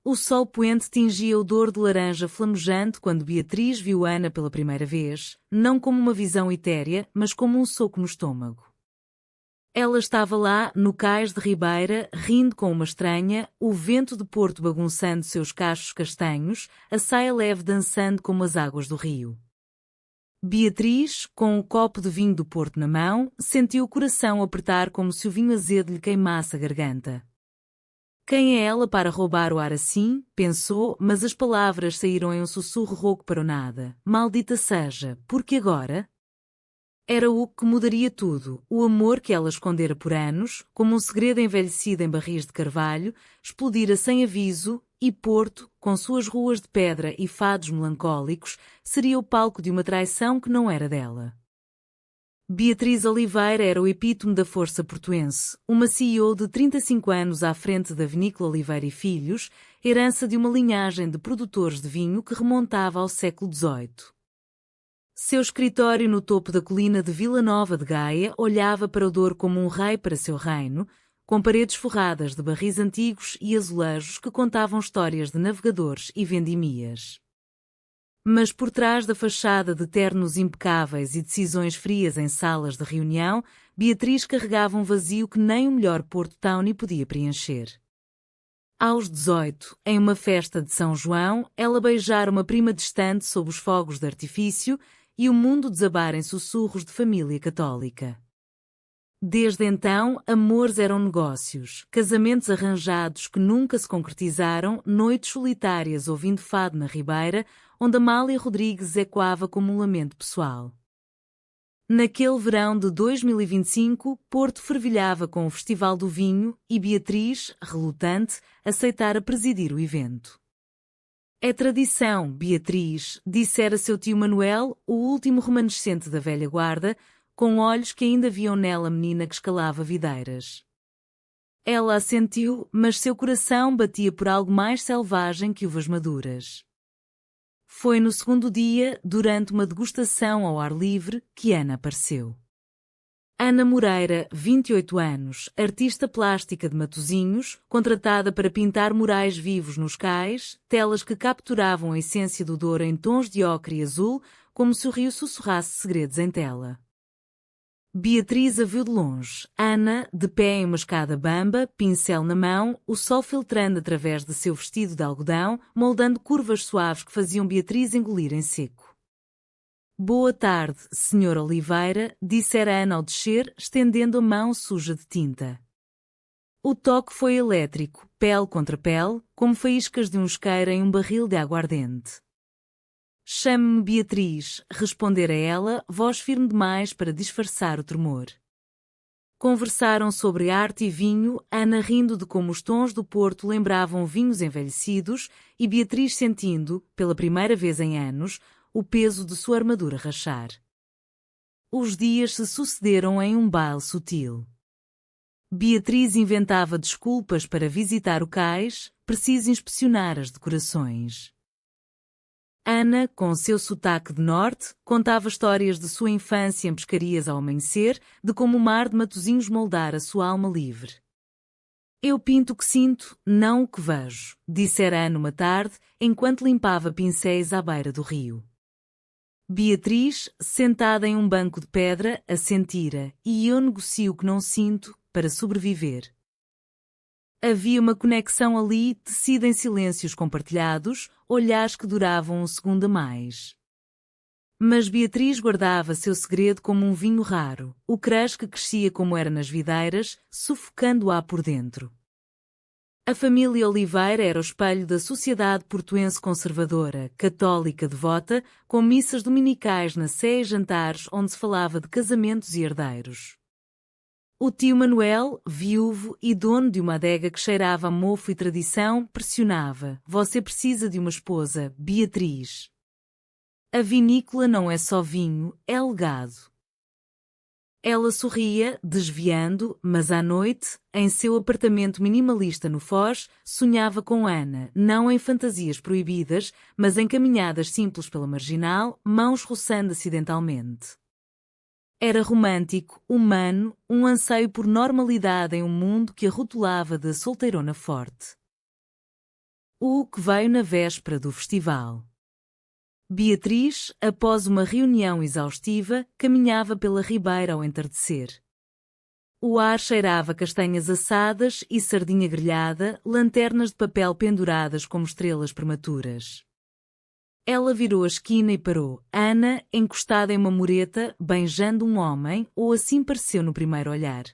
O sol poente tingia o dor de laranja flamejante quando Beatriz viu Ana pela primeira vez, não como uma visão etérea, mas como um soco no estômago. Ela estava lá, no cais de Ribeira, rindo com uma estranha, o vento de Porto bagunçando seus cachos castanhos, a saia leve dançando como as águas do rio. Beatriz, com o copo de vinho do Porto na mão, sentiu o coração apertar como se o vinho azedo lhe queimasse a garganta. Quem é ela para roubar o ar assim? Pensou, mas as palavras saíram em um sussurro rouco para o nada. Maldita seja, porque agora? Era o que mudaria tudo, o amor que ela escondera por anos, como um segredo envelhecido em barris de carvalho, explodira sem aviso, e Porto, com suas ruas de pedra e fados melancólicos, seria o palco de uma traição que não era dela. Beatriz Oliveira era o epítome da força portuense, uma CEO de 35 anos à frente da Vinícola Oliveira e Filhos, herança de uma linhagem de produtores de vinho que remontava ao século XVIII. Seu escritório no topo da colina de Vila Nova de Gaia olhava para o Douro como um rei para seu reino, com paredes forradas de barris antigos e azulejos que contavam histórias de navegadores e vendimias. Mas por trás da fachada de ternos impecáveis e decisões frias em salas de reunião, Beatriz carregava um vazio que nem o melhor Porto Tawny podia preencher. Aos 18, em uma festa de São João, ela beijara uma prima distante sob os fogos de artifício e o mundo desabara em sussurros de família católica. Desde então, amores eram negócios, casamentos arranjados que nunca se concretizaram, noites solitárias ouvindo fado na Ribeira, onde Amália Rodrigues ecoava como um lamento pessoal. Naquele verão de 2025, Porto fervilhava com o Festival do Vinho e Beatriz, relutante, aceitara presidir o evento. É tradição, Beatriz, dissera seu tio Manuel, o último remanescente da velha guarda, com olhos que ainda viam nela a menina que escalava videiras. Ela assentiu, mas seu coração batia por algo mais selvagem que uvas maduras. Foi no segundo dia, durante uma degustação ao ar livre, que Ana apareceu. Ana Moreira, 28 anos, artista plástica de Matosinhos, contratada para pintar murais vivos nos cais, telas que capturavam a essência do Douro em tons de ocre e azul, como se o rio sussurrasse segredos em tela. Beatriz a viu de longe. Ana, de pé em uma escada bamba, pincel na mão, o sol filtrando através de seu vestido de algodão, moldando curvas suaves que faziam Beatriz engolir em seco. Boa tarde, Sr. Oliveira, dissera Ana ao descer, estendendo a mão suja de tinta. O toque foi elétrico, pele contra pele, como faíscas de um isqueiro em um barril de aguardente. Chame-me Beatriz, respondera ela, voz firme demais para disfarçar o tremor. Conversaram sobre arte e vinho, Ana rindo de como os tons do Porto lembravam vinhos envelhecidos e Beatriz sentindo, pela primeira vez em anos, o peso de sua armadura rachar. Os dias se sucederam em um baile sutil. Beatriz inventava desculpas para visitar o cais, preciso inspecionar as decorações. Ana, com seu sotaque de norte, contava histórias de sua infância em pescarias ao amanhecer, de como o mar de Matosinhos moldara sua alma livre. Eu pinto o que sinto, não o que vejo, dissera Ana uma tarde, enquanto limpava pincéis à beira do rio. Beatriz, sentada em um banco de pedra, assentira, e eu negocio o que não sinto, para sobreviver. Havia uma conexão ali, tecida em silêncios compartilhados, olhares que duravam um segundo a mais. Mas Beatriz guardava seu segredo como um vinho raro, o crush que crescia como era nas videiras, sufocando-a por dentro. A família Oliveira era o espelho da sociedade portuense conservadora, católica devota, com missas dominicais na sé e jantares onde se falava de casamentos e herdeiros. O tio Manuel, viúvo e dono de uma adega que cheirava a mofo e tradição, pressionava. Você precisa de uma esposa, Beatriz. A vinícola não é só vinho, é legado. Ela sorria, desviando, mas à noite, em seu apartamento minimalista no Foz, sonhava com Ana, não em fantasias proibidas, mas em caminhadas simples pela marginal, mãos roçando acidentalmente. Era romântico, humano, um anseio por normalidade em um mundo que a rotulava de solteirona forte. O que veio na véspera do festival. Beatriz, após uma reunião exaustiva, caminhava pela ribeira ao entardecer. O ar cheirava castanhas assadas e sardinha grelhada, lanternas de papel penduradas como estrelas prematuras. Ela virou a esquina e parou, Ana, encostada em uma mureta, beijando um homem, ou assim pareceu no primeiro olhar.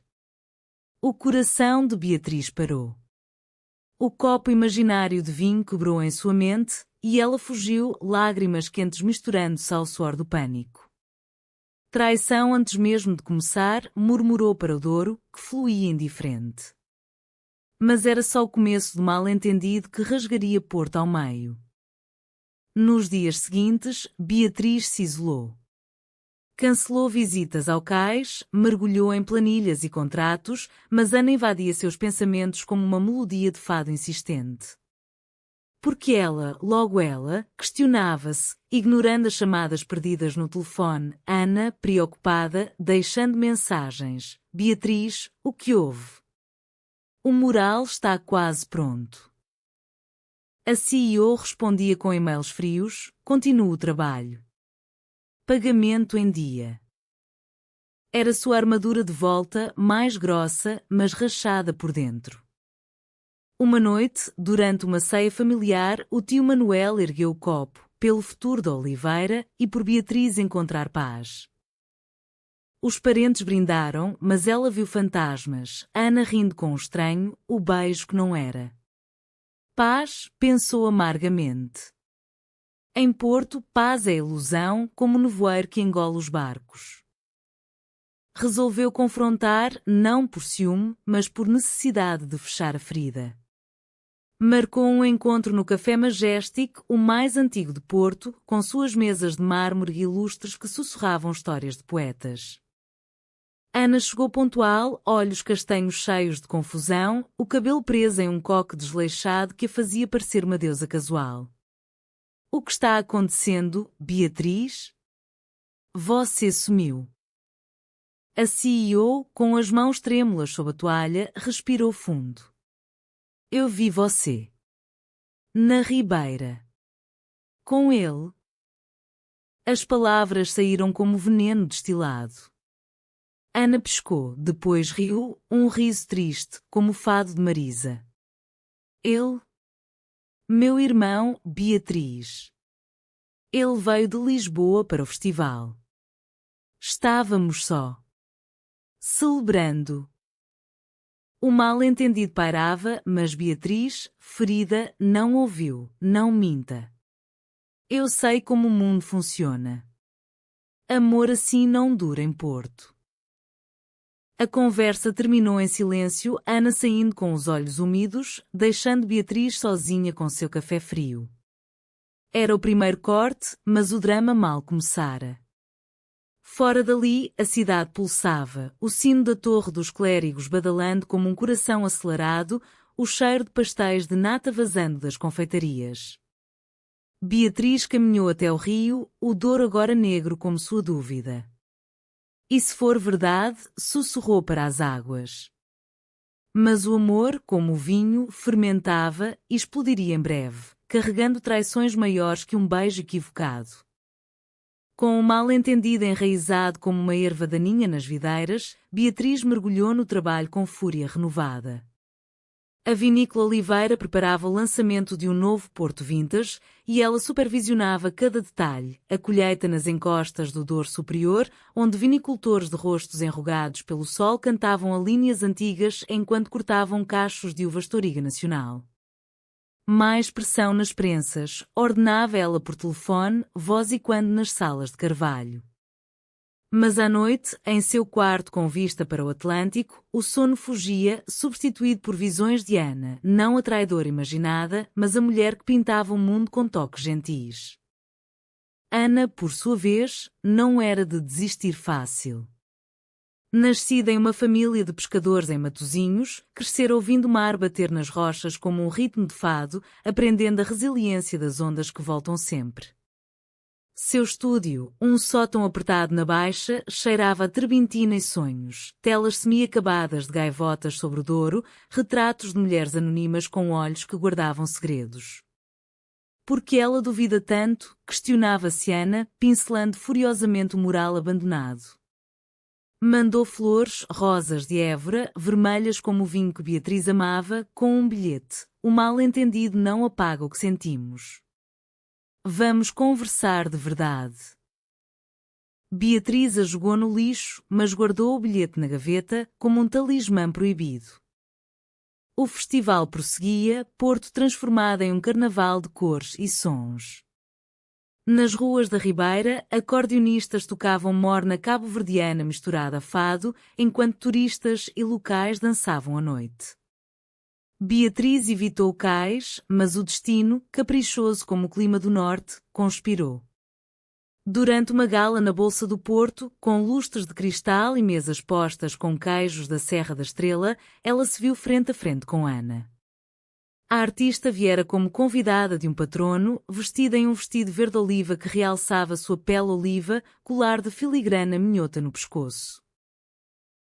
O coração de Beatriz parou. O copo imaginário de vinho quebrou em sua mente, e ela fugiu, lágrimas quentes misturando-se ao suor do pânico. Traição antes mesmo de começar, murmurou para o Douro, que fluía indiferente. Mas era só o começo do mal-entendido que rasgaria Porto ao meio. Nos dias seguintes, Beatriz se isolou. Cancelou visitas ao cais, mergulhou em planilhas e contratos, mas Ana invadia seus pensamentos como uma melodia de fado insistente. Porque ela, logo ela, questionava-se, ignorando as chamadas perdidas no telefone, Ana, preocupada, deixando mensagens. Beatriz, o que houve? O mural está quase pronto. A CEO respondia com e-mails frios, continuo o trabalho. Pagamento em dia. Era sua armadura de volta, mais grossa, mas rachada por dentro. Uma noite, durante uma ceia familiar, o tio Manuel ergueu o copo, pelo futuro da Oliveira e por Beatriz encontrar paz. Os parentes brindaram, mas ela viu fantasmas, Ana rindo com o estranho, o beijo que não era. Paz, pensou amargamente. Em Porto, paz é ilusão, como o nevoeiro que engole os barcos. Resolveu confrontar, não por ciúme, mas por necessidade de fechar a ferida. Marcou um encontro no Café Majestic, o mais antigo de Porto, com suas mesas de mármore ilustres que sussurravam histórias de poetas. Ana chegou pontual, olhos castanhos cheios de confusão, o cabelo preso em um coque desleixado que a fazia parecer uma deusa casual. O que está acontecendo, Beatriz? Você sumiu. A CEO, com as mãos trêmulas sob a toalha, respirou fundo. Eu vi você. Na ribeira. Com ele. As palavras saíram como veneno destilado. Ana piscou, depois riu, um riso triste, como o fado de Marisa. Ele? Meu irmão, Beatriz. Ele veio de Lisboa para o festival. Estávamos só. Celebrando. O mal-entendido pairava, mas Beatriz, ferida, não ouviu, não minta. Eu sei como o mundo funciona. Amor assim não dura em Porto. A conversa terminou em silêncio, Ana saindo com os olhos úmidos, deixando Beatriz sozinha com seu café frio. Era o primeiro corte, mas o drama mal começara. Fora dali, a cidade pulsava, o sino da Torre dos Clérigos badalando como um coração acelerado, o cheiro de pastéis de nata vazando das confeitarias. Beatriz caminhou até o rio, o Douro agora negro como sua dúvida. E se for verdade, sussurrou para as águas. Mas o amor, como o vinho, fermentava e explodiria em breve, carregando traições maiores que um beijo equivocado. Com o mal-entendido enraizado como uma erva daninha nas videiras, Beatriz mergulhou no trabalho com fúria renovada. A vinícola Oliveira preparava o lançamento de um novo Porto Vintage e ela supervisionava cada detalhe, a colheita nas encostas do Douro Superior, onde vinicultores de rostos enrugados pelo sol cantavam a linhas antigas enquanto cortavam cachos de uvas Touriga Nacional. Mais pressão nas prensas, ordenava ela por telefone, voz e quando nas salas de Carvalho. Mas à noite, em seu quarto com vista para o Atlântico, o sono fugia, substituído por visões de Ana, não a traidora imaginada, mas a mulher que pintava o mundo com toques gentis. Ana, por sua vez, não era de desistir fácil. Nascida em uma família de pescadores em Matosinhos, crescer ouvindo o mar bater nas rochas como um ritmo de fado, aprendendo a resiliência das ondas que voltam sempre. Seu estúdio, um sótão apertado na baixa, cheirava a terbentina e sonhos, telas semi-acabadas de gaivotas sobre o Douro, retratos de mulheres anônimas com olhos que guardavam segredos. Por que ela duvida tanto? Questionava-se Ana, pincelando furiosamente o mural abandonado. Mandou flores, rosas de Évora, vermelhas como o vinho que Beatriz amava, com um bilhete. O mal-entendido não apaga o que sentimos. Vamos conversar de verdade. Beatriz a jogou no lixo, mas guardou o bilhete na gaveta, como um talismã proibido. O festival prosseguia, Porto transformado em um carnaval de cores e sons. Nas ruas da Ribeira, acordeonistas tocavam morna cabo-verdiana misturada a fado, enquanto turistas e locais dançavam à noite. Beatriz evitou o cais, mas o destino, caprichoso como o clima do norte, conspirou. Durante uma gala na Bolsa do Porto, com lustres de cristal e mesas postas com queijos da Serra da Estrela, ela se viu frente a frente com Ana. A artista viera como convidada de um patrono, vestida em um vestido verde-oliva que realçava sua pele oliva, colar de filigrana minhota no pescoço.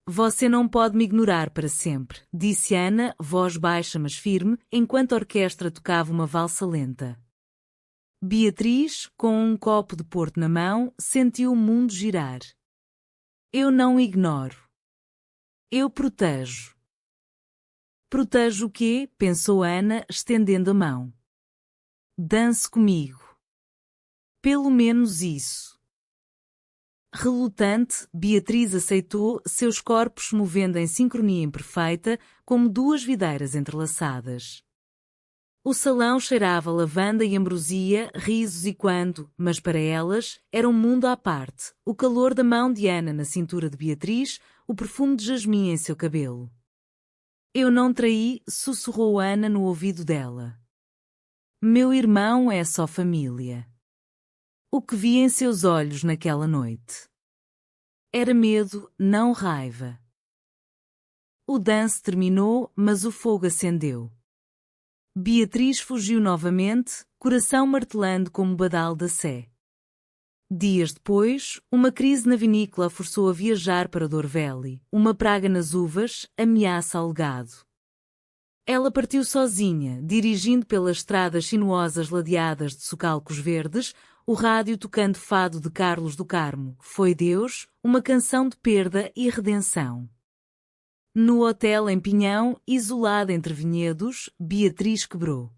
Você não pode me ignorar para sempre, disse Ana, voz baixa mas firme, enquanto a orquestra tocava uma valsa lenta. Beatriz, com um copo de Porto na mão, sentiu o mundo girar. Eu não ignoro. Eu protejo. Protejo o quê? Pensou Ana, estendendo a mão. Dance comigo. Pelo menos isso. Relutante, Beatriz aceitou, seus corpos movendo em sincronia imperfeita, como duas videiras entrelaçadas. O salão cheirava a lavanda e ambrosia, risos e quando, mas para elas, era um mundo à parte, o calor da mão de Ana na cintura de Beatriz, o perfume de jasmim em seu cabelo. Eu não traí, sussurrou Ana no ouvido dela. Meu irmão é só família. O que vi em seus olhos naquela noite? Era medo, não raiva. O dance terminou, mas o fogo acendeu. Beatriz fugiu novamente, coração martelando como o badal da Sé. Dias depois, uma crise na vinícola a forçou a viajar para Dorvelli, uma praga nas uvas, ameaça ao legado. Ela partiu sozinha, dirigindo pelas estradas sinuosas ladeadas de socalcos verdes, o rádio tocando fado de Carlos do Carmo, Foi Deus, uma canção de perda e redenção. No hotel em Pinhão, isolada entre vinhedos, Beatriz quebrou.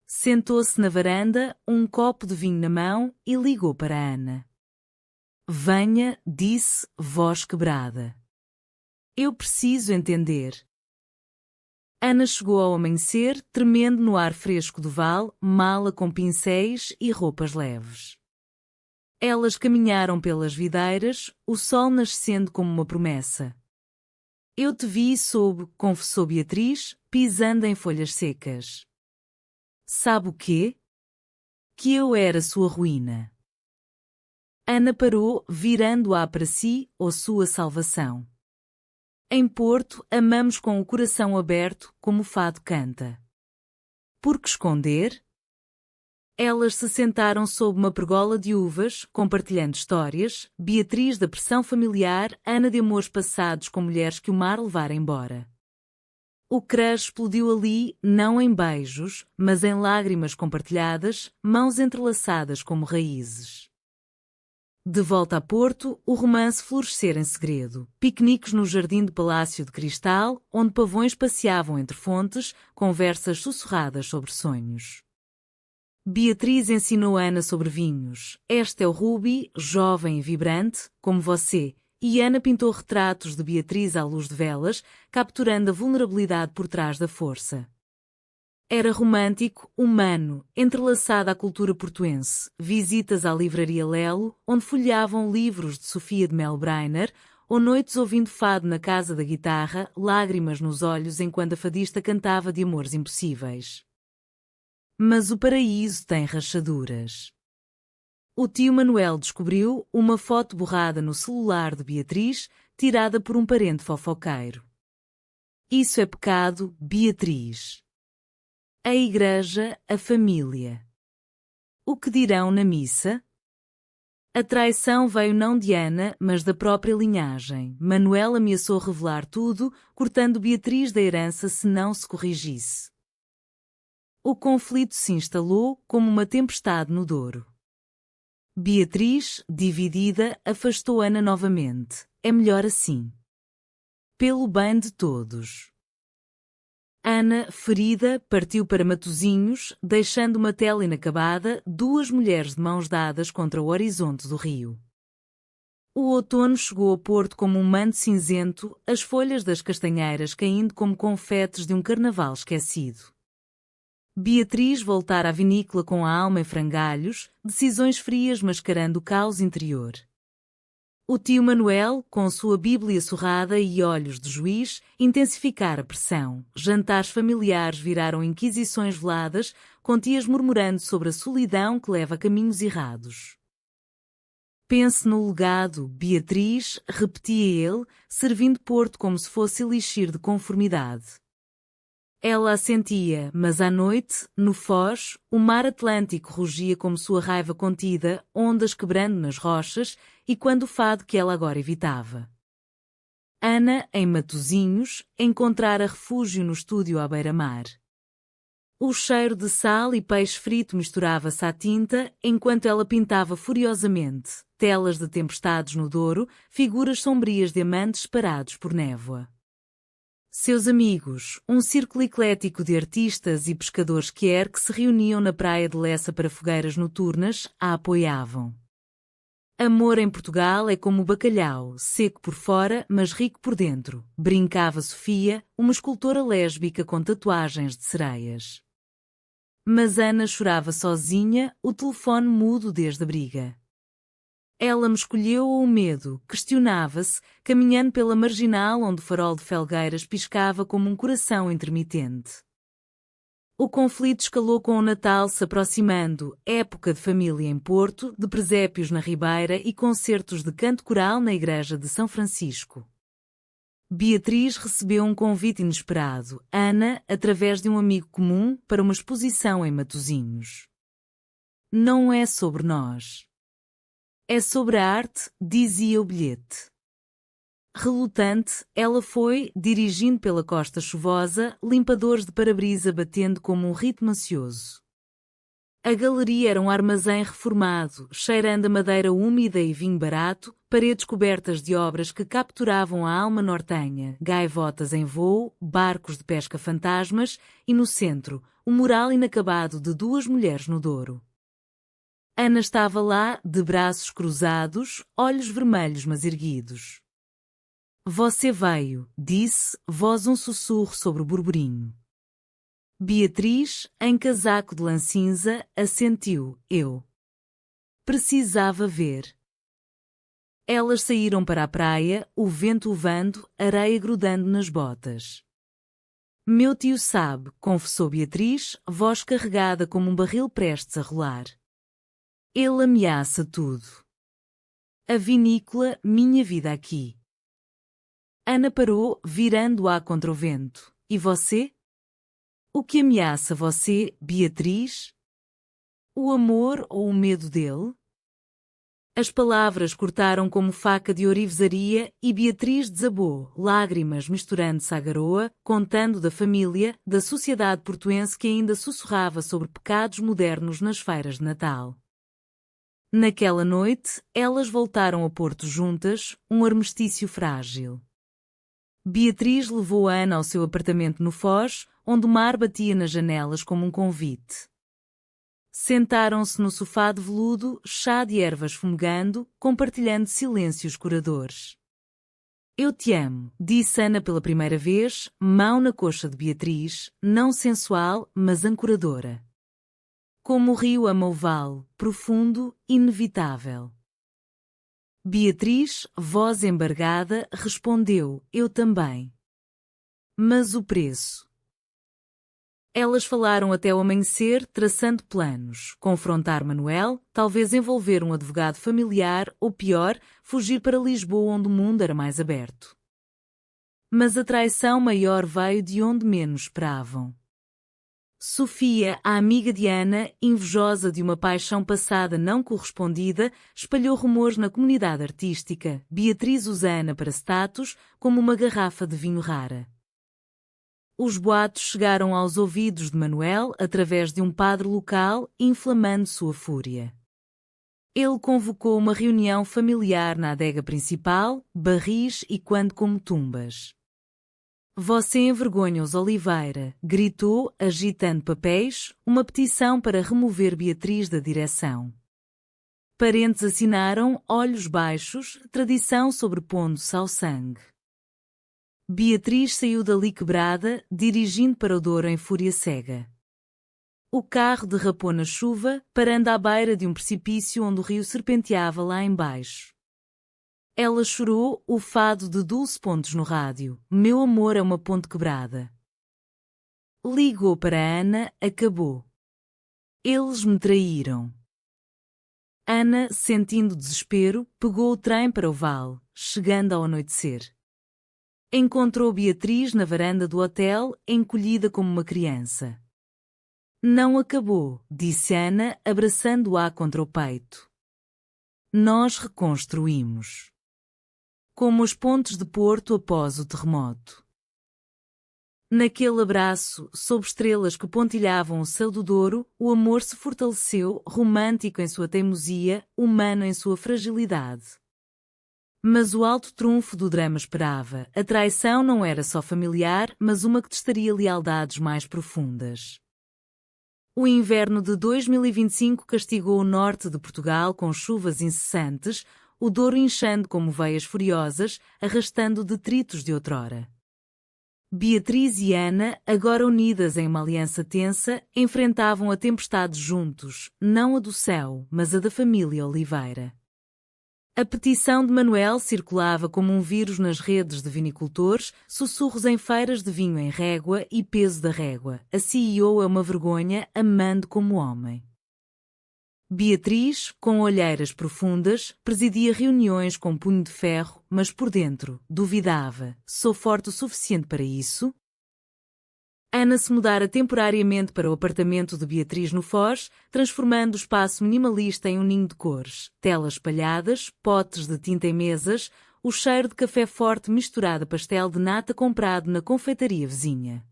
Sentou-se na varanda, um copo de vinho na mão, e ligou para Ana. Venha, disse, voz quebrada. Eu preciso entender. Ana chegou ao amanhecer, tremendo no ar fresco do val, mala com pincéis e roupas leves. Elas caminharam pelas videiras, o sol nascendo como uma promessa. Eu te vi e soube, confessou Beatriz, pisando em folhas secas. Sabe o quê? Que eu era sua ruína. Ana parou, virando-a para si, ou sua salvação. Em Porto, amamos com o coração aberto, como o fado canta. Por que esconder? Elas se sentaram sob uma pergola de uvas, compartilhando histórias, Beatriz da pressão familiar, Ana de amores passados com mulheres que o mar levara embora. O crush explodiu ali, não em beijos, mas em lágrimas compartilhadas, mãos entrelaçadas como raízes. De volta a Porto, o romance florescera em segredo. Piqueniques no jardim do Palácio de Cristal, onde pavões passeavam entre fontes, conversas sussurradas sobre sonhos. Beatriz ensinou Ana sobre vinhos. Este é o Ruby, jovem e vibrante, como você. E Ana pintou retratos de Beatriz à luz de velas, capturando a vulnerabilidade por trás da força. Era romântico, humano, entrelaçado à cultura portuense, visitas à livraria Lelo, onde folheavam livros de Sofia de Melbrenner, ou noites ouvindo fado na casa da guitarra, lágrimas nos olhos enquanto a fadista cantava de amores impossíveis. Mas o paraíso tem rachaduras. O tio Manuel descobriu uma foto borrada no celular de Beatriz, tirada por um parente fofoqueiro. Isso é pecado, Beatriz. A igreja, a família. O que dirão na missa? A traição veio não de Ana, mas da própria linhagem. Manuel ameaçou revelar tudo, cortando Beatriz da herança se não se corrigisse. O conflito se instalou como uma tempestade no Douro. Beatriz, dividida, afastou Ana novamente. É melhor assim. Pelo bem de todos. Ana, ferida, partiu para Matosinhos, deixando uma tela inacabada, duas mulheres de mãos dadas contra o horizonte do rio. O outono chegou ao porto como um manto cinzento, as folhas das castanheiras caindo como confetes de um carnaval esquecido. Beatriz voltara à vinícola com a alma em frangalhos, decisões frias mascarando o caos interior. O tio Manuel, com sua Bíblia surrada e olhos de juiz, intensificara a pressão. Jantares familiares viraram inquisições veladas, com tias murmurando sobre a solidão que leva a caminhos errados. Pense no legado, Beatriz, repetia ele, servindo Porto como se fosse elixir de conformidade. Ela assentia, mas à noite, no Foz, o mar Atlântico rugia como sua raiva contida, ondas quebrando nas rochas, e quando o fado que ela agora evitava. Ana, em Matosinhos, encontrara refúgio no estúdio à beira-mar. O cheiro de sal e peixe frito misturava-se à tinta, enquanto ela pintava furiosamente, telas de tempestades no Douro, figuras sombrias de amantes parados por névoa. Seus amigos, um círculo eclético de artistas e pescadores que se reuniam na praia de Lessa para fogueiras noturnas, a apoiavam. Amor em Portugal é como o bacalhau, seco por fora, mas rico por dentro, brincava Sofia, uma escultora lésbica com tatuagens de sereias. Mas Ana chorava sozinha, o telefone mudo desde a briga. Ela me escolheu ou o medo, questionava-se, caminhando pela marginal onde o farol de Felgueiras piscava como um coração intermitente. O conflito escalou com o Natal se aproximando, época de família em Porto, de presépios na Ribeira e concertos de canto coral na igreja de São Francisco. Beatriz recebeu um convite inesperado, Ana, através de um amigo comum, para uma exposição em Matosinhos. Não é sobre nós. É sobre a arte, dizia o bilhete. Relutante, ela foi, dirigindo pela costa chuvosa, limpadores de para-brisa batendo como um ritmo ansioso. A galeria era um armazém reformado, cheirando a madeira úmida e vinho barato, paredes cobertas de obras que capturavam a alma nortenha, gaivotas em voo, barcos de pesca fantasmas e, no centro, o mural inacabado de duas mulheres no Douro. Ana estava lá, de braços cruzados, olhos vermelhos mas erguidos. Você veio, disse, voz um sussurro sobre o burburinho. Beatriz, em casaco de lã cinza, assentiu, eu. Precisava ver. Elas saíram para a praia, o vento uvando, areia grudando nas botas. Meu tio sabe, confessou Beatriz, voz carregada como um barril prestes a rolar. Ele ameaça tudo. A vinícola, minha vida aqui. Ana parou, virando-a contra o vento. E você? O que ameaça você, Beatriz? O amor ou o medo dele? As palavras cortaram como faca de ourivesaria e Beatriz desabou, lágrimas misturando-se à garoa, contando da família, da sociedade portuense que ainda sussurrava sobre pecados modernos nas feiras de Natal. Naquela noite, elas voltaram a Porto juntas, um armistício frágil. Beatriz levou Ana ao seu apartamento no Foz, onde o mar batia nas janelas como um convite. Sentaram-se no sofá de veludo, chá de ervas fumegando, compartilhando silêncios curadores. Eu te amo, disse Ana pela primeira vez, mão na coxa de Beatriz, não sensual, mas ancoradora. Como o rio ama o vale, profundo, inevitável. Beatriz, voz embargada, respondeu, eu também. Mas o preço? Elas falaram até o amanhecer, traçando planos, confrontar Manuel, talvez envolver um advogado familiar, ou pior, fugir para Lisboa onde o mundo era mais aberto. Mas a traição maior veio de onde menos esperavam. Sofia, a amiga de Ana, invejosa de uma paixão passada não correspondida, espalhou rumores na comunidade artística. Beatriz usa Ana para status, como uma garrafa de vinho rara. Os boatos chegaram aos ouvidos de Manuel através de um padre local, inflamando sua fúria. Ele convocou uma reunião familiar na adega principal, barris e quando como tumbas. Você envergonha os Oliveira, gritou, agitando papéis, uma petição para remover Beatriz da direção. Parentes assinaram, olhos baixos, tradição sobrepondo-se ao sangue. Beatriz saiu dali quebrada, dirigindo para o Douro em fúria cega. O carro derrapou na chuva, parando à beira de um precipício onde o rio serpenteava lá embaixo. Ela chorou, o fado de dulce pontos no rádio. Meu amor é uma ponte quebrada. Ligou para Ana, acabou. Eles me traíram. Ana, sentindo desespero, pegou o trem para o vale, chegando ao anoitecer. Encontrou Beatriz na varanda do hotel, encolhida como uma criança. Não acabou, disse Ana, abraçando-a contra o peito. Nós reconstruímos. Como os pontes de Porto após o terremoto. Naquele abraço, sob estrelas que pontilhavam o céu do Douro, o amor se fortaleceu, romântico em sua teimosia, humano em sua fragilidade. Mas o alto trunfo do drama esperava. A traição não era só familiar, mas uma que testaria lealdades mais profundas. O inverno de 2025 castigou o norte de Portugal com chuvas incessantes, o Douro inchando como veias furiosas, arrastando detritos de outrora. Beatriz e Ana, agora unidas em uma aliança tensa, enfrentavam a tempestade juntos, não a do céu, mas a da família Oliveira. A petição de Manuel circulava como um vírus nas redes de vinicultores, sussurros em feiras de vinho em régua e peso da régua. A CEO é uma vergonha, amando como homem. Beatriz, com olheiras profundas, presidia reuniões com punho de ferro, mas por dentro, duvidava. Sou forte o suficiente para isso? Ana se mudara temporariamente para o apartamento de Beatriz no Foz, transformando o espaço minimalista em um ninho de cores, telas espalhadas, potes de tinta em mesas, o cheiro de café forte misturado a pastel de nata comprado na confeitaria vizinha.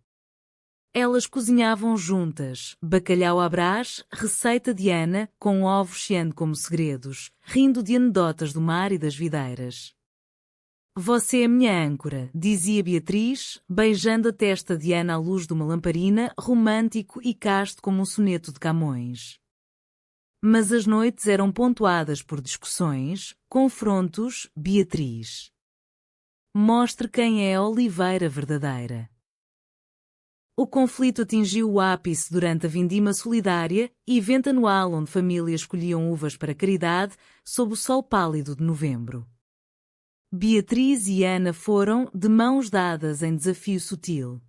Elas cozinhavam juntas, bacalhau à brás, receita de Ana, com ovos chiando como segredos, rindo de anedotas do mar e das videiras. Você é minha âncora, dizia Beatriz, beijando a testa de Ana à luz de uma lamparina, romântico e casto como um soneto de Camões. Mas as noites eram pontuadas por discussões, confrontos. Beatriz. Mostre quem é a Oliveira verdadeira. O conflito atingiu o ápice durante a Vindima Solidária, evento anual onde famílias colhiam uvas para caridade, sob o sol pálido de novembro. Beatriz e Ana foram, de mãos dadas em desafio sutil.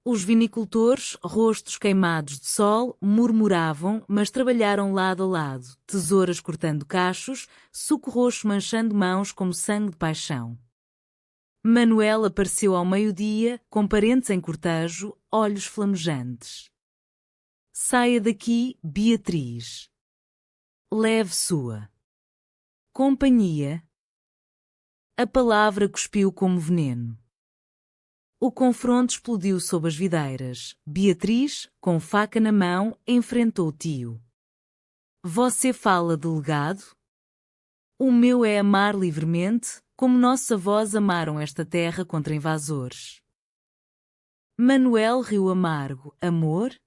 Os vinicultores, rostos queimados de sol, murmuravam, mas trabalharam lado a lado, tesouras cortando cachos, suco roxo manchando mãos como sangue de paixão. Manuel apareceu ao meio-dia, com parentes em cortejo, olhos flamejantes. Saia daqui, Beatriz. Leve sua companhia. A palavra cuspiu como veneno. O confronto explodiu sob as videiras. Beatriz, com faca na mão, enfrentou o tio. Você fala de legado? O meu é amar livremente, como nossos avós amaram esta terra contra invasores. Manuel riu amargo. Amor?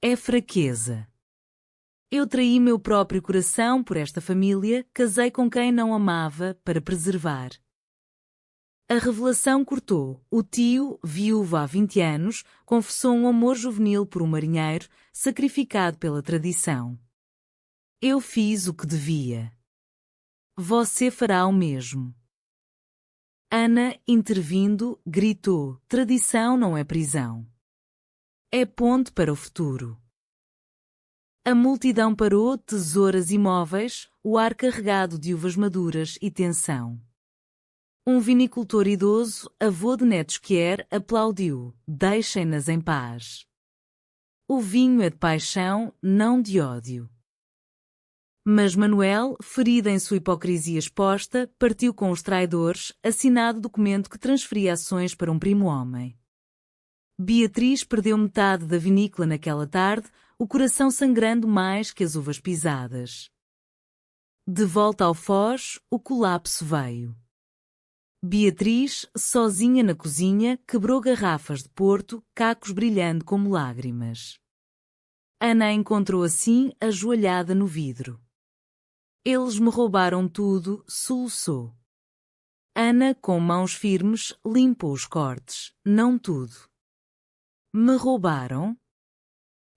É fraqueza. Eu traí meu próprio coração por esta família, casei com quem não amava, para preservar. A revelação cortou. O tio, viúvo há 20 anos, confessou um amor juvenil por um marinheiro, sacrificado pela tradição. Eu fiz o que devia. Você fará o mesmo. Ana, intervindo, gritou: tradição não é prisão. É ponte para o futuro. A multidão parou, tesouras imóveis, o ar carregado de uvas maduras e tensão. Um vinicultor idoso, avô de netos Quier, aplaudiu: deixem-nas em paz. O vinho é de paixão, não de ódio. Mas Manuel, ferido em sua hipocrisia exposta, partiu com os traidores, assinado documento que transferia ações para um primo homem. Beatriz perdeu metade da vinícola naquela tarde, o coração sangrando mais que as uvas pisadas. De volta ao Foz, o colapso veio. Beatriz, sozinha na cozinha, quebrou garrafas de Porto, cacos brilhando como lágrimas. Ana a encontrou assim, ajoelhada no vidro. Eles me roubaram tudo, soluçou. Ana, com mãos firmes, limpou os cortes, não tudo. Me roubaram?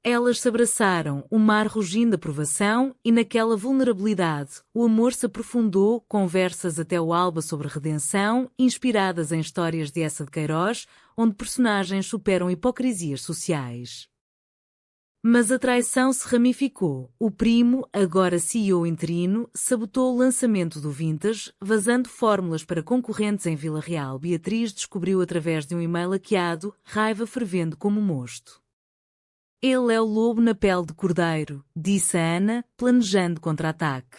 Elas se abraçaram, o mar rugindo de aprovação, e naquela vulnerabilidade, o amor se aprofundou, conversas até o alba sobre redenção, inspiradas em histórias de Eça de Queiroz, onde personagens superam hipocrisias sociais. Mas a traição se ramificou. O primo, agora CEO interino, sabotou o lançamento do Vintage, vazando fórmulas para concorrentes em Vila Real. Beatriz descobriu através de um e-mail hackeado, raiva fervendo como mosto. Ele é o lobo na pele de cordeiro, disse a Ana, planejando contra-ataque.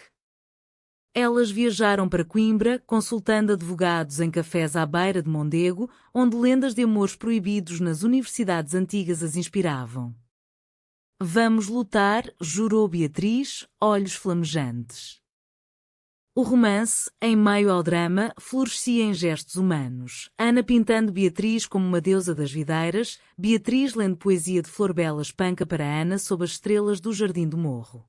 Elas viajaram para Coimbra, consultando advogados em cafés à beira de Mondego, onde lendas de amores proibidos nas universidades antigas as inspiravam. Vamos lutar, jurou Beatriz, olhos flamejantes. O romance, em meio ao drama, florescia em gestos humanos. Ana pintando Beatriz como uma deusa das videiras, Beatriz lendo poesia de Flor Bela espanca para Ana sob as estrelas do Jardim do Morro.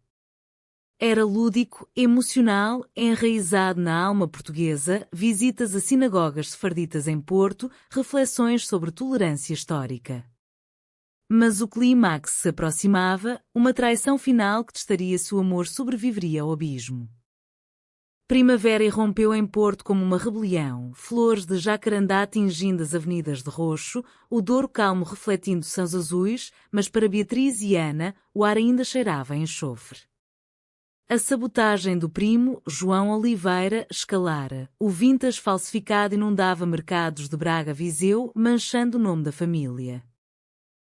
Era lúdico, emocional, enraizado na alma portuguesa, visitas a sinagogas sefarditas em Porto, reflexões sobre tolerância histórica. Mas o clímax se aproximava, uma traição final que testaria se o amor sobreviveria ao abismo. Primavera irrompeu em Porto como uma rebelião, flores de jacarandá tingindo as avenidas de roxo, o Douro calmo refletindo céus azuis, mas para Beatriz e Ana, o ar ainda cheirava a enxofre. A sabotagem do primo, João Oliveira, escalara. O Vintage falsificado inundava mercados de Braga a Viseu, manchando o nome da família.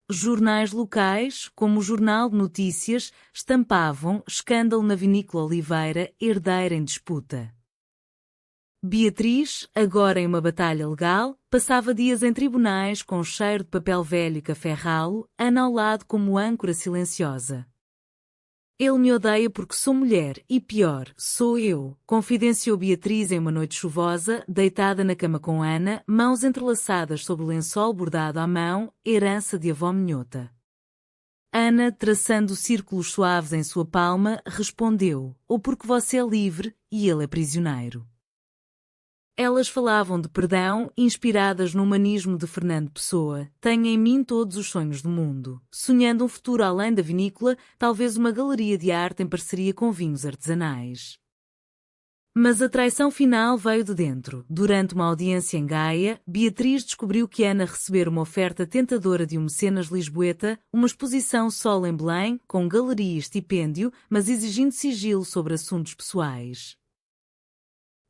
Jornais locais, como o Jornal de Notícias, estampavam escândalo na vinícola Oliveira, herdeira em disputa. Beatriz, agora em uma batalha legal, passava dias em tribunais com cheiro de papel velho e café ralo, Ana ao lado como âncora silenciosa. Ele me odeia porque sou mulher, e pior, sou eu, confidenciou Beatriz em uma noite chuvosa, deitada na cama com Ana, mãos entrelaçadas sobre o lençol bordado à mão, herança de avó minhota. Ana, traçando círculos suaves em sua palma, respondeu, ou porque você é livre, e ele é prisioneiro. Elas falavam de perdão, inspiradas no humanismo de Fernando Pessoa. Tenho em mim todos os sonhos do mundo. Sonhando um futuro além da vinícola, talvez uma galeria de arte em parceria com vinhos artesanais. Mas a traição final veio de dentro. Durante uma audiência em Gaia, Beatriz descobriu que Ana recebera uma oferta tentadora de um mecenas lisboeta, uma exposição solo em Belém, com galeria e estipêndio, mas exigindo sigilo sobre assuntos pessoais.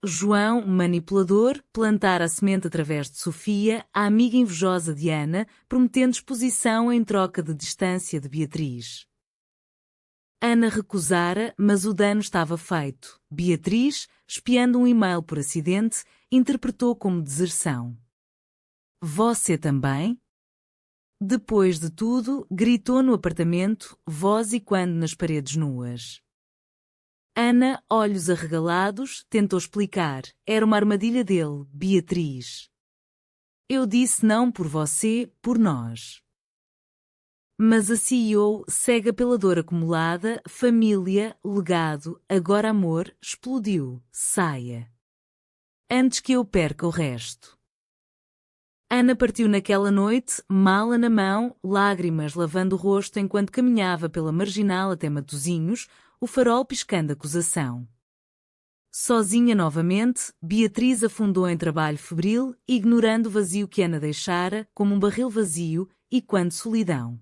João, manipulador, plantara a semente através de Sofia, a amiga invejosa de Ana, prometendo exposição em troca de distância de Beatriz. Ana recusara, mas o dano estava feito. Beatriz, espiando um e-mail por acidente, interpretou como deserção. Você também? Depois de tudo, gritou no apartamento, voz e quando nas paredes nuas. Ana, olhos arregalados, tentou explicar. Era uma armadilha dele, Beatriz. Eu disse não por você, por nós. Mas a CEO, cega pela dor acumulada, família, legado, agora amor, explodiu. Saia. Antes que eu perca o resto. Ana partiu naquela noite, mala na mão, lágrimas lavando o rosto enquanto caminhava pela marginal até Matosinhos, o farol piscando acusação. Sozinha novamente, Beatriz afundou em trabalho febril, ignorando o vazio que Ana deixara, como um barril vazio, e quando solidão.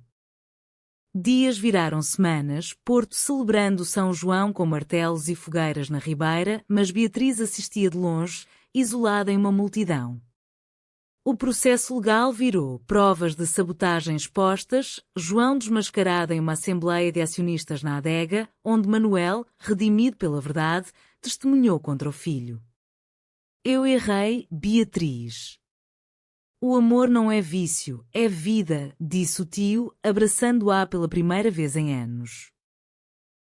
Dias viraram semanas, Porto celebrando São João com martelos e fogueiras na ribeira, mas Beatriz assistia de longe, isolada em uma multidão. O processo legal virou provas de sabotagem expostas, João desmascarado em uma assembleia de acionistas na adega, onde Manuel, redimido pela verdade, testemunhou contra o filho. Eu errei, Beatriz. O amor não é vício, é vida, disse o tio, abraçando-a pela primeira vez em anos.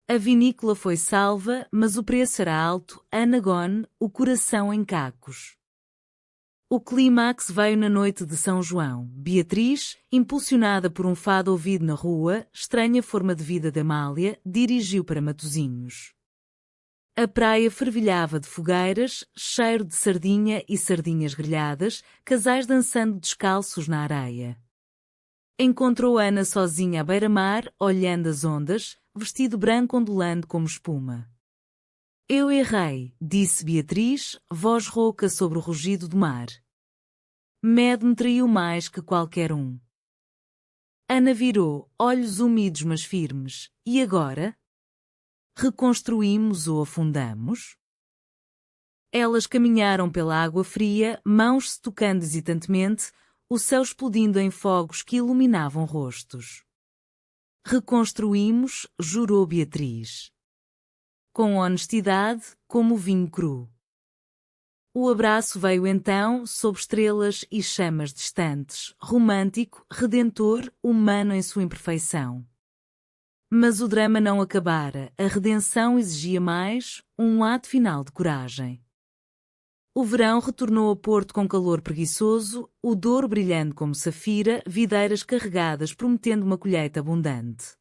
A vinícola foi salva, mas o preço era alto, Ana Gone, o coração em cacos. O clímax veio na noite de São João. Beatriz, impulsionada por um fado ouvido na rua, estranha forma de vida de Amália, dirigiu para Matosinhos. A praia fervilhava de fogueiras, cheiro de sardinha e sardinhas grelhadas, casais dançando descalços na areia. Encontrou Ana sozinha à beira-mar, olhando as ondas, vestido branco ondulando como espuma. Eu errei, disse Beatriz, voz rouca sobre o rugido do mar. Med me traiu mais que qualquer um. Ana virou, olhos úmidos mas firmes. E agora? Reconstruímos ou afundamos? Elas caminharam pela água fria, mãos se tocando hesitantemente, o céu explodindo em fogos que iluminavam rostos. Reconstruímos, jurou Beatriz. Com honestidade, como o vinho cru. O abraço veio então, sob estrelas e chamas distantes, romântico, redentor, humano em sua imperfeição. Mas o drama não acabara, a redenção exigia mais, um ato final de coragem. O verão retornou a Porto com calor preguiçoso, o Douro brilhando como safira, videiras carregadas prometendo uma colheita abundante.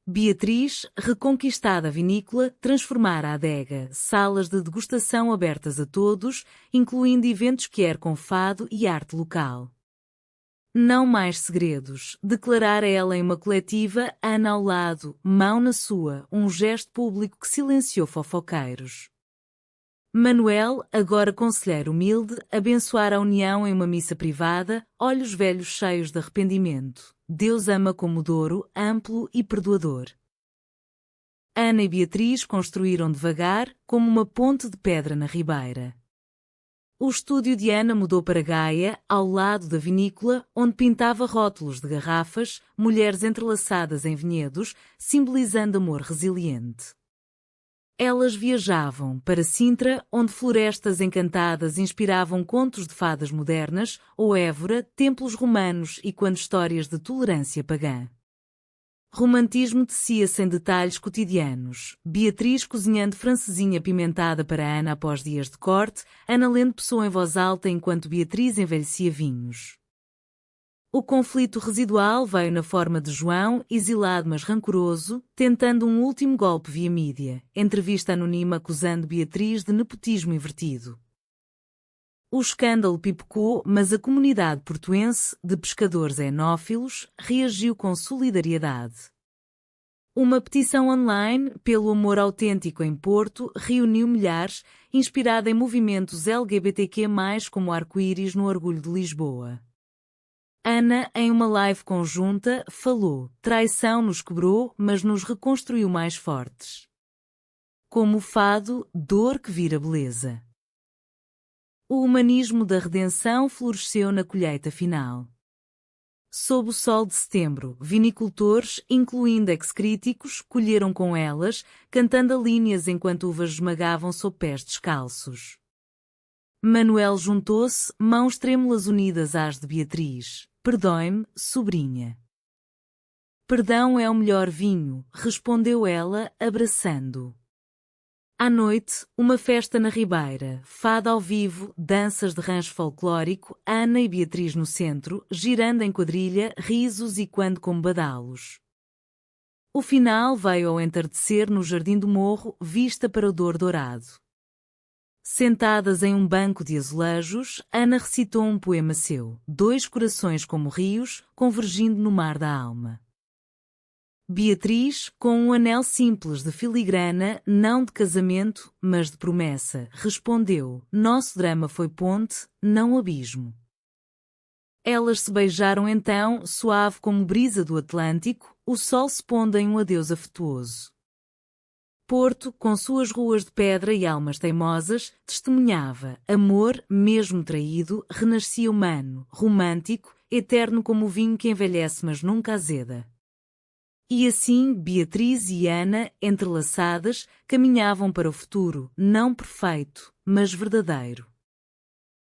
Beatriz, reconquistada a vinícola, transformara a adega, salas de degustação abertas a todos, incluindo eventos quer com fado e arte local. Não mais segredos, declarara ela em uma coletiva, Ana ao lado, mão na sua, um gesto público que silenciou fofoqueiros. Manuel, agora conselheiro humilde, abençoara a união em uma missa privada, olhos velhos cheios de arrependimento. Deus ama como o Douro, amplo e perdoador. Ana e Beatriz construíram devagar, como uma ponte de pedra na ribeira. O estúdio de Ana mudou para Gaia, ao lado da vinícola, onde pintava rótulos de garrafas, mulheres entrelaçadas em vinhedos, simbolizando amor resiliente. Elas viajavam para Sintra, onde florestas encantadas inspiravam contos de fadas modernas, ou Évora, templos romanos e quando histórias de tolerância pagã. Romantismo tecia-se em detalhes cotidianos. Beatriz cozinhando francesinha pimentada para Ana após dias de corte, Ana lendo pessoa em voz alta enquanto Beatriz envelhecia vinhos. O conflito residual veio na forma de João, exilado mas rancoroso, tentando um último golpe via mídia, entrevista anônima acusando Beatriz de nepotismo invertido. O escândalo pipocou, mas a comunidade portuense, de pescadores enófilos, reagiu com solidariedade. Uma petição online, pelo amor autêntico em Porto, reuniu milhares, inspirada em movimentos LGBTQ+, como arco-íris no Orgulho de Lisboa. Ana, em uma live conjunta, falou: traição nos quebrou, mas nos reconstruiu mais fortes. Como o fado, dor que vira beleza. O humanismo da redenção floresceu na colheita final. Sob o sol de setembro, vinicultores, incluindo ex-críticos, colheram com elas, cantando a linhas enquanto uvas esmagavam sob pés descalços. Manuel juntou-se, mãos trêmulas unidas às de Beatriz. Perdoe-me, sobrinha. Perdão é o melhor vinho, respondeu ela, abraçando-o. À noite, uma festa na Ribeira, fado ao vivo, danças de rancho folclórico, Ana e Beatriz no centro, girando em quadrilha, risos e quando como badalos. O final veio ao entardecer no Jardim do Morro, vista para o Douro Dourado. Sentadas em um banco de azulejos, Ana recitou um poema seu, dois corações como rios, convergindo no mar da alma. Beatriz, com um anel simples de filigrana, não de casamento, mas de promessa, respondeu: nosso drama foi ponte, não abismo. Elas se beijaram então, suave como brisa do Atlântico, o sol se pondo em um adeus afetuoso. Porto, com suas ruas de pedra e almas teimosas, testemunhava. Amor, mesmo traído, renascia humano, romântico, eterno como o vinho que envelhece mas nunca azeda. E assim, Beatriz e Ana, entrelaçadas, caminhavam para o futuro, não perfeito, mas verdadeiro.